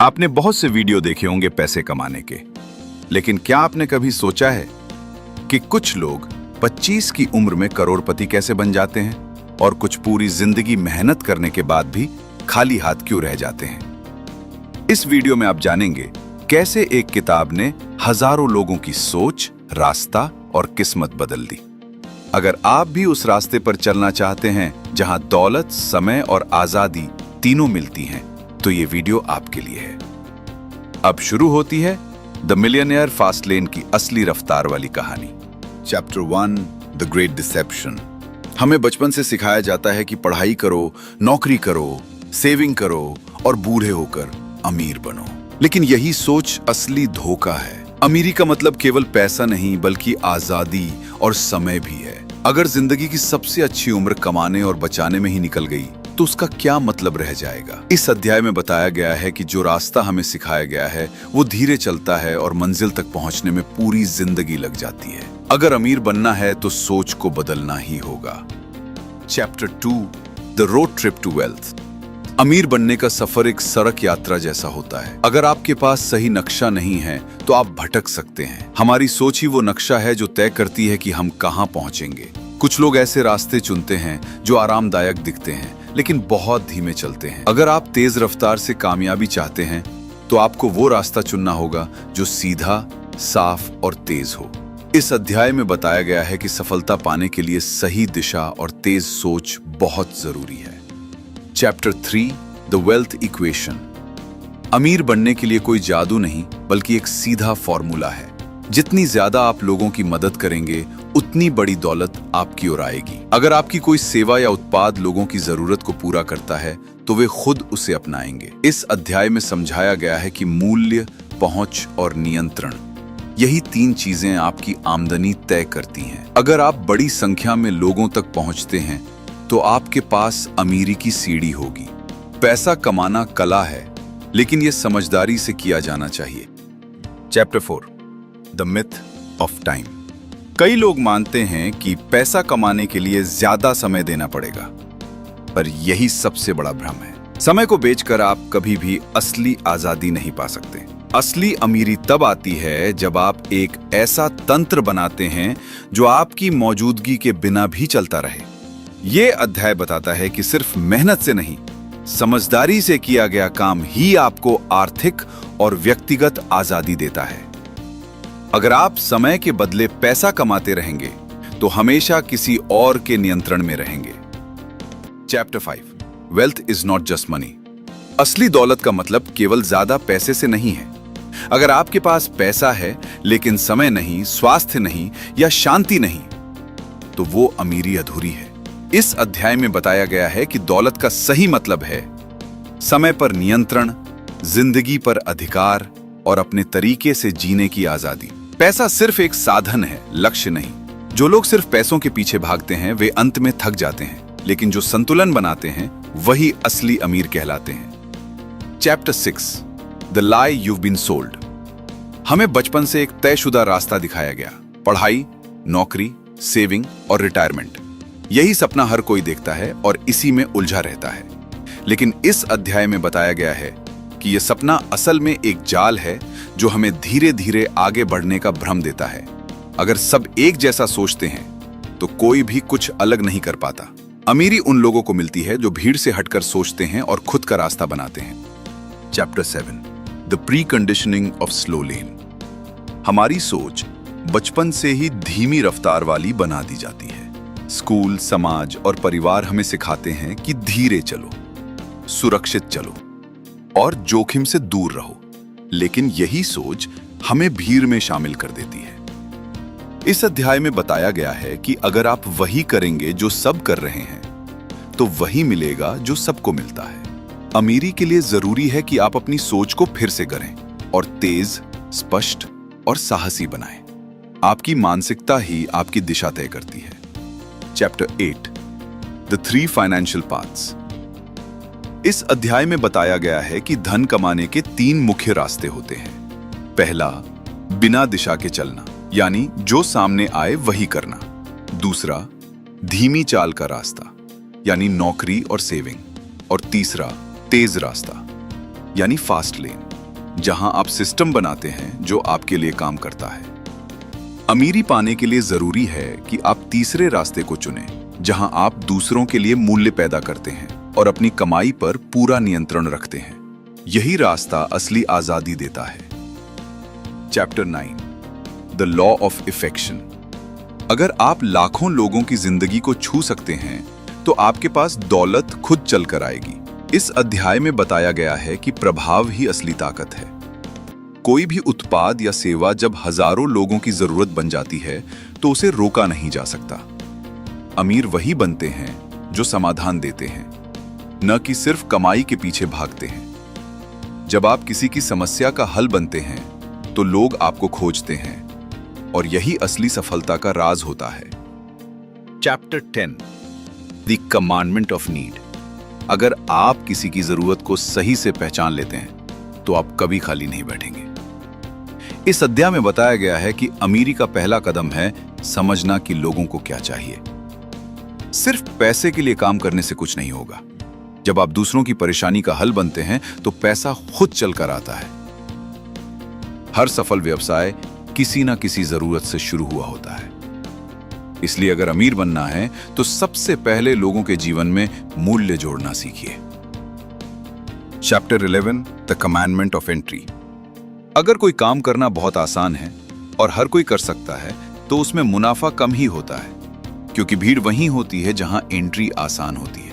आपने बहुत से वीडियो देखे होंगे पैसे कमाने के, लेकिन क्या आपने कभी सोचा है कि कुछ लोग 25 की उम्र में करोड़पति कैसे बन जाते हैं और कुछ पूरी जिंदगी मेहनत करने के बाद भी खाली हाथ क्यों रह जाते हैं? इस वीडियो में आप जानेंगे कैसे एक किताब ने हजारों लोगों की सोच, रास्ता और किस्मत बदल दी। अगर आप भी उस रास्ते पर चलना चाहते हैं जहां दौलत, समय और आजादी तीनों मिलती हैं, तो ये वीडियो आपके लिए है। अब शुरू होती है द मिलियनेयर फास्ट लेन की असली रफ्तार वाली कहानी। Chapter 1, the great deception. हमें बचपन से सिखाया जाता है कि पढ़ाई करो, नौकरी करो, सेविंग करो और बूढ़े होकर अमीर बनो। लेकिन यही सोच असली धोखा है। अमीरी का मतलब केवल पैसा नहीं, बल्कि आजादी और समय भी है। अगर जिंदगी की सबसे अच्छी उम्र कमाने और बचाने में ही निकल गई, तो उसका क्या मतलब रह जाएगा? इस अध्याय में बताया गया है कि जो रास्ता हमें सिखाया गया है वो धीरे चलता है और मंजिल तक पहुंचने में पूरी जिंदगी लग जाती है। अगर अमीर बनना है तो सोच को बदलना ही होगा। Chapter 2, the road trip to wealth. अमीर बनने का सफर एक सड़क यात्रा जैसा होता है। अगर आपके पास सही नक्शा नहीं है तो आप भटक सकते हैं। हमारी सोच ही वो नक्शा है जो तय करती है कि हम कहां पहुंचेंगे। कुछ लोग ऐसे रास्ते चुनते हैं जो आरामदायक दिखते हैं लेकिन बहुत धीमे चलते हैं। अगर आप तेज रफ्तार से कामयाबी चाहते हैं तो आपको वो रास्ता चुनना होगा जो सीधा, साफ और तेज हो। इस अध्याय में बताया गया है कि सफलता पाने के लिए सही दिशा और तेज सोच बहुत जरूरी है। Chapter 3, the wealth equation. अमीर बनने के लिए कोई जादू नहीं, बल्कि एक सीधा फॉर्मूला है। जितनी ज्यादा आप लोगों की मदद करेंगे, उतनी बड़ी दौलत आपकी ओर आएगी। अगर आपकी कोई सेवा या उत्पाद लोगों की जरूरत को पूरा करता है, तो वे खुद उसे अपनाएंगे। इस अध्याय में समझाया गया है कि मूल्य, पहुंच और नियंत्रण, यही 3 चीजें आपकी आमदनी तय करती हैं। अगर आप बड़ी संख्या में लोगों तक पहुंचते हैं, तो आपके पास अमीरी की सीढ़ी होगी। पैसा कमाना कला है, लेकिन यह समझदारी से किया जाना चाहिए। Chapter 4, the myth of time. कई लोग मानते हैं कि पैसा कमाने के लिए ज्यादा समय देना पड़ेगा, पर यही सबसे बड़ा भ्रम है। समय को बेचकर आप कभी भी असली आजादी नहीं पा सकते। असली अमीरी तब आती है जब आप एक ऐसा तंत्र बनाते हैं जो आपकी मौजूदगी के बिना भी चलता रहे। यह अध्याय बताता है कि सिर्फ मेहनत से नहीं, समझदारी से किया गया काम ही आपको आर्थिक और व्यक्तिगत आजादी देता है। अगर आप समय के बदले पैसा कमाते रहेंगे, तो हमेशा किसी और के नियंत्रण में रहेंगे। Chapter 5, wealth is not just money. असली दौलत का मतलब केवल ज्यादा पैसे से नहीं है। अगर आपके पास पैसा है लेकिन समय नहीं, स्वास्थ्य नहीं या शांति नहीं, तो वो अमीरी अधूरी है। इस अध्याय में बताया गया है कि दौलत का सही मतलब है समय पर नियंत्रण, जिंदगी पर अधिकार और अपने तरीके से जीने की आजादी। पैसा सिर्फ एक साधन है, लक्ष्य नहीं। जो लोग सिर्फ पैसों के पीछे भागते हैं, वे अंत में थक जाते हैं, लेकिन जो संतुलन बनाते हैं, वही असली अमीर कहलाते हैं। Chapter 6, the lie you've been sold। हमें बचपन से एक तयशुदा रास्ता दिखाया गया। पढ़ाई, नौकरी, सेविंग और रिटायरमेंट, यही सपना हर कोई देखता है और इसी में उलझा रहता है। लेकिन इस अध्याय में बताया गया है कि यह सपना असल में एक जाल है जो हमें धीरे धीरे आगे बढ़ने का भ्रम देता है। अगर सब एक जैसा सोचते हैं, तो कोई भी कुछ अलग नहीं कर पाता। अमीरी उन लोगों को मिलती है जो भीड़ से हटकर सोचते हैं और खुद का रास्ता बनाते हैं। Chapter 7, the pre conditioning of slow लेन। हमारी सोच बचपन से ही धीमी रफ्तार वाली बना दी जाती है। स्कूल, समाज और परिवार हमें सिखाते हैं कि धीरे चलो, सुरक्षित चलो और जोखिम से दूर रहो। लेकिन यही सोच हमें भीड़ में शामिल कर देती है। इस अध्याय में बताया गया है कि अगर आप वही करेंगे जो सब कर रहे हैं, तो वही मिलेगा जो सबको मिलता है। अमीरी के लिए जरूरी है कि आप अपनी सोच को फिर से करें और तेज, स्पष्ट और साहसी बनाएं। आपकी मानसिकता ही आपकी दिशा तय करती है। Chapter 8, the 3 financial paths. इस अध्याय में बताया गया है कि धन कमाने के 3 मुख्य रास्ते होते हैं। पहला, बिना दिशा के चलना, यानी जो सामने आए वही करना। दूसरा, धीमी चाल का रास्ता, यानी नौकरी और सेविंग। और तीसरा, तेज रास्ता, यानी फास्ट लेन। जहां आप सिस्टम बनाते हैं जो आपके लिए काम करता है। अमीरी पाने के लिए जरूरी है कि आप तीसरे रास्ते को चुनें, जहां आप दूसरों के लिए मूल्य पैदा करते हैं और अपनी कमाई पर पूरा नियंत्रण रखते हैं। यही रास्ता असली आजादी देता है। Chapter 9, the law of affection. अगर आप लाखों लोगों की जिंदगी को छू सकते हैं तो आपके पास दौलत खुद चलकर आएगी। इस अध्याय में बताया गया है कि प्रभाव ही असली ताकत है। कोई भी उत्पाद या सेवा जब हजारों लोगों की जरूरत बन जाती है तो उसे रोका नहीं जा सकता। अमीर वही बनते हैं जो समाधान देते हैं, न कि सिर्फ कमाई के पीछे भागते हैं। जब आप किसी की समस्या का हल बनते हैं तो लोग आपको खोजते हैं, और यही असली सफलता का राज होता है। Chapter 10, the commandment of need. अगर आप किसी की जरूरत को सही से पहचान लेते हैं तो आप कभी खाली नहीं बैठेंगे। इस अध्याय में बताया गया है कि अमीरी का पहला कदम है समझना कि लोगों को क्या चाहिए। सिर्फ पैसे के लिए काम करने से कुछ नहीं होगा। जब आप दूसरों की परेशानी का हल बनते हैं तो पैसा खुद चलकर आता है। हर सफल व्यवसाय किसी ना किसी जरूरत से शुरू हुआ होता है। इसलिए अगर अमीर बनना है तो सबसे पहले लोगों के जीवन में मूल्य जोड़ना सीखिए। Chapter 11, the commandment of entry. अगर कोई काम करना बहुत आसान है और हर कोई कर सकता है तो उसमें मुनाफा कम ही होता है, क्योंकि भीड़ वहीं होती है जहां एंट्री आसान होती है।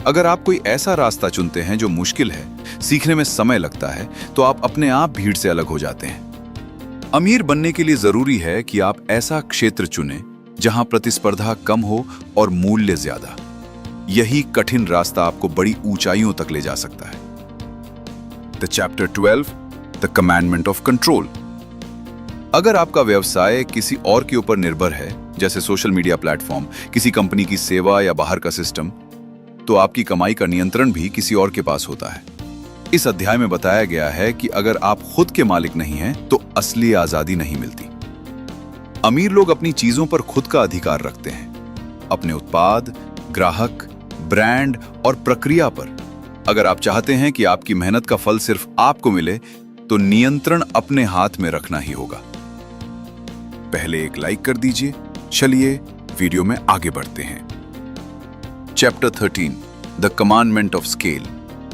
अगर आप कोई ऐसा रास्ता चुनते हैं जो मुश्किल है, सीखने में समय लगता है, तो आप अपने आप भीड़ से अलग हो जाते हैं। अमीर बनने के लिए जरूरी है कि आप ऐसा क्षेत्र चुनें जहां प्रतिस्पर्धा कम हो और मूल्य ज्यादा। यही कठिन रास्ता आपको बड़ी ऊंचाइयों तक ले जा सकता है। The chapter 12, the commandment of control. अगर आपका व्यवसाय किसी और के ऊपर निर्भर है, जैसे सोशल मीडिया प्लेटफॉर्म, किसी कंपनी की सेवा या बाहर का सिस्टम, तो आपकी कमाई का नियंत्रण भी किसी और के पास होता है। इस अध्याय में बताया गया है कि अगर आप खुद के मालिक नहीं हैं तो असली आजादी नहीं मिलती। अमीर लोग अपनी चीजों पर खुद का अधिकार रखते हैं, अपने उत्पाद, ग्राहक, ब्रांड और प्रक्रिया पर। अगर आप चाहते हैं कि आपकी मेहनत का फल सिर्फ आपको मिले तो नियंत्रण अपने हाथ में रखना ही होगा। पहले एक लाइक कर दीजिए। चलिए वीडियो में आगे बढ़ते हैं। Chapter 13, the commandment of scale.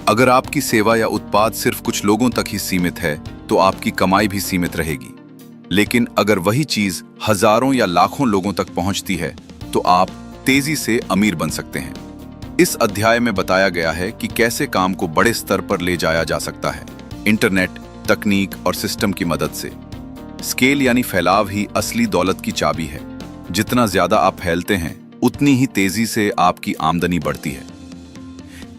अगर आपकी सेवा या उत्पाद सिर्फ कुछ लोगों तक ही सीमित है तो आपकी कमाई भी सीमित रहेगी। लेकिन अगर वही चीज हजारों या लाखों लोगों तक पहुंचती है तो आप तेजी से अमीर बन सकते हैं। इस अध्याय में बताया गया है कि कैसे काम को बड़े स्तर पर ले जाया जा सकता है, इंटरनेट, तकनीक और सिस्टम की मदद से। स्केल यानी फैलाव ही असली दौलत की चाबी है। जितना ज्यादा आप फैलते हैं उतनी ही तेजी से आपकी आमदनी बढ़ती है।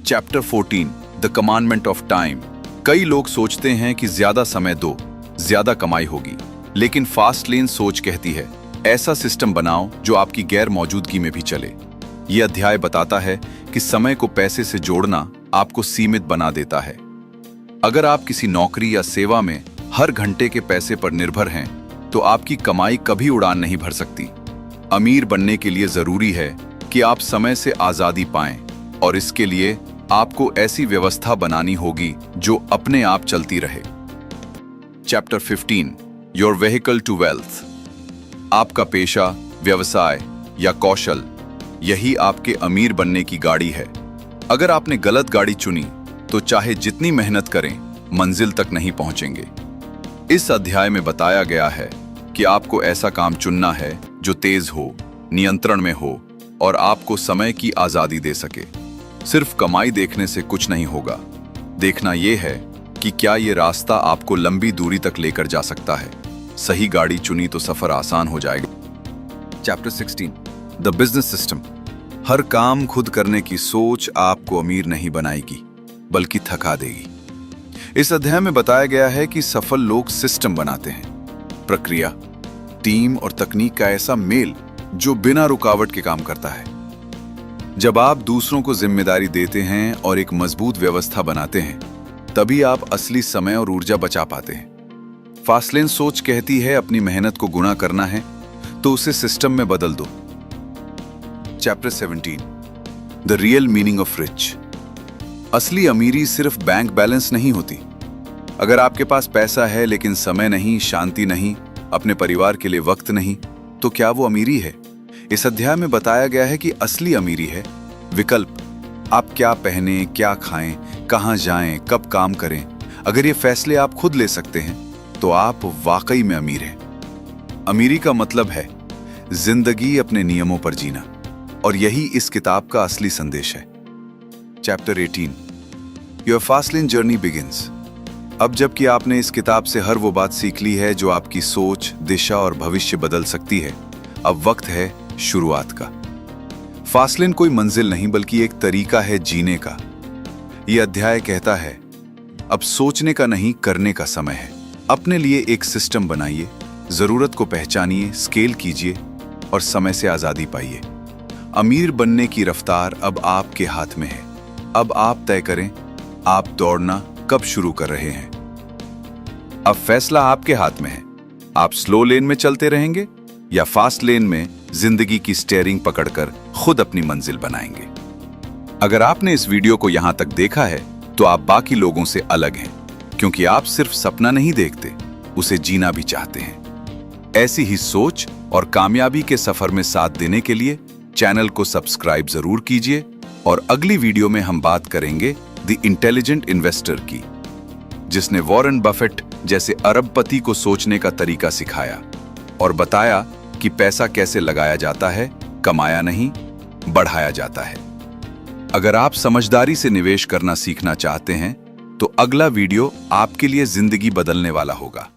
Chapter 14, the commandment of time. कई लोग सोचते हैं कि ज्यादा समय दो, ज्यादा कमाई होगी, लेकिन फास्ट लेन सोच कहती है ऐसा सिस्टम बनाओ जो आपकी गैर मौजूदगी में भी चले। यह अध्याय बताता है कि समय को पैसे से जोड़ना आपको सीमित बना देता है। अगर आप किसी नौकरी या सेवा में हर घंटे के पैसे पर निर्भर हैं तो आपकी कमाई कभी उड़ान नहीं भर सकती। अमीर बनने के लिए जरूरी है कि आप समय से आजादी पाएं, और इसके लिए आपको ऐसी व्यवस्था बनानी होगी जो अपने आप चलती रहे। Chapter 15, your vehicle to wealth. आपका पेशा, व्यवसाय या कौशल, यही आपके अमीर बनने की गाड़ी है। अगर आपने गलत गाड़ी चुनी तो चाहे जितनी मेहनत करें, मंजिल तक नहीं पहुंचेंगे। इस अध्याय में बताया गया है कि आपको ऐसा काम चुनना है जो तेज हो, नियंत्रण में हो और आपको समय की आजादी दे सके। सिर्फ कमाई देखने से कुछ नहीं होगा। देखना यह है कि क्या यह रास्ता आपको लंबी दूरी तक लेकर जा सकता है। सही गाड़ी चुनी तो सफर आसान हो जाएगा। Chapter 16, the business system. हर काम खुद करने की सोच आपको अमीर नहीं बनाएगी बल्कि थका देगी। इस अध्याय में बताया गया है कि सफल लोग सिस्टम बनाते हैं, प्रक्रिया, टीम और तकनीक का ऐसा मेल जो बिना रुकावट के काम करता है। जब आप दूसरों को जिम्मेदारी देते हैं और एक मजबूत व्यवस्था बनाते हैं, तभी आप असली समय और ऊर्जा बचा पाते हैं। फास्टलेन सोच कहती है अपनी मेहनत को गुणा करना है तो उसे सिस्टम में बदल दो। Chapter 17, the real meaning of rich. असली अमीरी सिर्फ बैंक बैलेंस नहीं होती। अगर आपके पास पैसा है लेकिन समय नहीं, शांति नहीं, अपने परिवार के लिए वक्त नहीं, तो क्या वो अमीरी है? इस अध्याय में बताया गया है कि असली अमीरी है विकल्प। आप क्या पहने, क्या खाएं, कहां जाएं, कब काम करें। अगर ये फैसले आप खुद ले सकते हैं तो आप वाकई में अमीर हैं। अमीरी का मतलब है जिंदगी अपने नियमों पर जीना, और यही इस किताब का असली संदेश है। Chapter 18, your fast lane journey begins. अब जबकि आपने इस किताब से हर वो बात सीख ली है जो आपकी सोच, दिशा और भविष्य बदल सकती है, अब वक्त है शुरुआत का। फास्ट लेन कोई मंजिल नहीं बल्कि एक तरीका है जीने का। यह अध्याय कहता है अब सोचने का नहीं, करने का समय है। अपने लिए एक सिस्टम बनाइए, जरूरत को पहचानिए, स्केल कीजिए और समय से आजादी पाइए। अमीर बनने की रफ्तार अब आपके हाथ में है। अब आप तय करें आप दौड़ना कब शुरू कर रहे हैं। अब फैसला आपके हाथ में है। आप स्लो लेन में चलते रहेंगे या फास्ट लेन में जिंदगी की स्टीयरिंग पकड़कर खुद अपनी मंजिल बनाएंगे। अगर आपने इस वीडियो को यहां तक देखा है तो आप बाकी लोगों से अलग हैं, क्योंकि आप सिर्फ सपना नहीं देखते, उसे जीना भी चाहते हैं। ऐसी ही सोच और कामयाबी के सफर में साथ देने के लिए चैनल को सब्सक्राइब जरूर कीजिए, और अगली वीडियो में हम बात करेंगे द इंटेलिजेंट इन्वेस्टर की, जिसने वॉरेन बफेट जैसे अरबपति को सोचने का तरीका सिखाया और बताया कि पैसा कैसे लगाया जाता है, कमाया नहीं, बढ़ाया जाता है। अगर आप समझदारी से निवेश करना सीखना चाहते हैं तो अगला वीडियो आपके लिए जिंदगी बदलने वाला होगा।